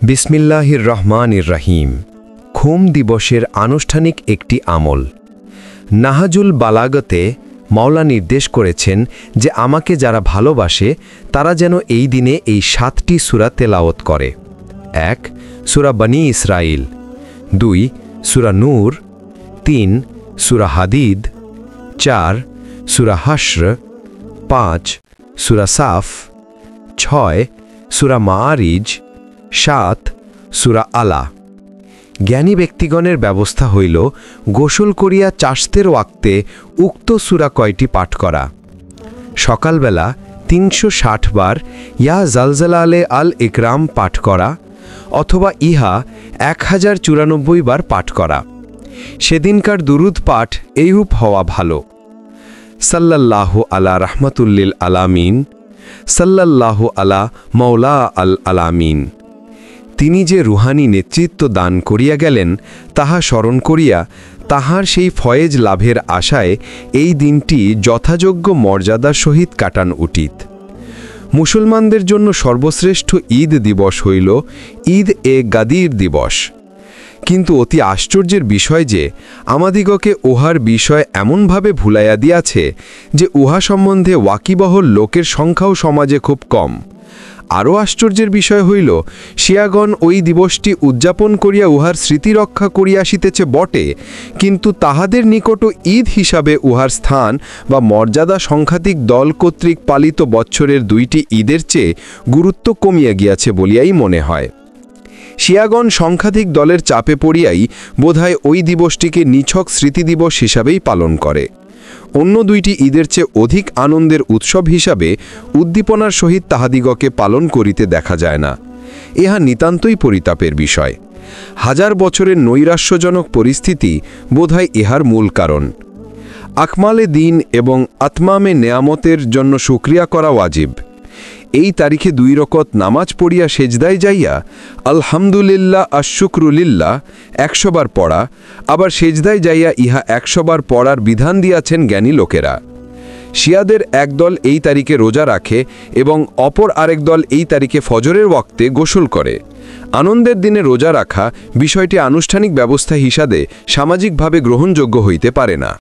বিসমিল্লাহির রহমানির রহিম। ঘুম দিবসের আনুষ্ঠানিক একটি আমল। নাহাজুল বালাগতে মাওলা নির্দেশ করেছেন যে আমাকে যারা ভালোবাসে তারা যেন এই দিনে এই 7টি সূরা তেলাওয়াত করে। 1 সূরা বনী ইসরাইল, 2 সূরা নূর, 3 সূরা হাদিদ, 4 সূরা হাশর, 5 সূরা সাফ, 6 সূরা মাআরিজ, 7 সূরা আলা। জ্ঞানী ব্যক্তিগণের ব্যবস্থা হইল গোসল করিয়া চাষতের ওয়াক্তে উক্ত সূরা কয়টি পাঠ করা। সকালবেলা 360 বার ইয়া জালজালালে আল ইকরাম পাঠ করা অথবা ইহা 1094 বার পাঠ করা। সেদিনকার দুরুদ পাঠ এইরূপ হওয়া ভালো: সাল্লাল্লাহু আলা রাহমাতুল্লিল আলামিন, সাল্লাল্লাহু আলা মাওলা আল আলামিন। তিনি যে রুহানি নেতৃত্ব দান করিয়া গেলেন তাহা স্মরণ করিয়া তাহার সেই ফয়েজ লাভের আশায় এই দিনটি যথাযোগ্য মর্যাদার সহিত কাটান উচিত। মুসলমানদের জন্য সর্বশ্রেষ্ঠ ঈদ দিবস হইল ঈদ এ গাদির দিবস। কিন্তু অতি আশ্চর্যের বিষয় যে আমাদিগকে উহার বিষয় এমনভাবে ভুলাইয়া দিয়াছে যে উহা সম্বন্ধে ওয়াকিবহল লোকের সংখ্যাও সমাজে খুব কম। আরও আশ্চর্যের বিষয় হইল শিয়াগণ ওই দিবসটি উদযাপন করিয়া উহার স্মৃতি রক্ষা করিয়া আসিতেছে বটে, কিন্তু তাহাদের নিকট ঈদ হিসাবে উহার স্থান বা মর্যাদা সংখ্যাতিক দল কর্তৃক পালিত বৎসরের 2টি ঈদের চেয়ে গুরুত্ব কমিয়া গিয়াছে বলিয়াই মনে হয়। শিয়াগণ সংখ্যাধিক দলের চাপে পড়িয়াই বোধহয় ওই দিবসটিকে নিছক স্মৃতি দিবস হিসাবেই পালন করে। অন্য 2টি ঈদের চেয়ে অধিক আনন্দের উৎসব হিসাবে উদ্দীপনার সহিত তাহাদিগকে পালন করিতে দেখা যায় না। ইহা নিতান্তই পরিতাপের বিষয়। হাজার বছরের নৈরাশ্যজনক পরিস্থিতি বোধহয় ইহার মূল কারণ। আকমালে দিন এবং আতমামে নেয়ামতের জন্য শুকরিয়া করা ওয়াজিব। এই তারিখে 2 রকত নামাজ পড়িয়া সেজদায় যাইয়া আলহামদুলিল্লাহ আশশুকরুলিল্লাহ 100 বার পড়া, আবার সেজদায় যাইয়া ইহা 100 বার পড়ার বিধান দিয়াছেন জ্ঞানী লোকেরা। শিয়াদের একদল এই তারিখে রোজা রাখে এবং অপর আরেক দল এই তারিখে ফজরের ওয়াক্তে গোসল করে। আনন্দের দিনে রোজা রাখা বিষয়টি আনুষ্ঠানিক ব্যবস্থা হিসাবে সামাজিকভাবে গ্রহণযোগ্য হইতে পারে না।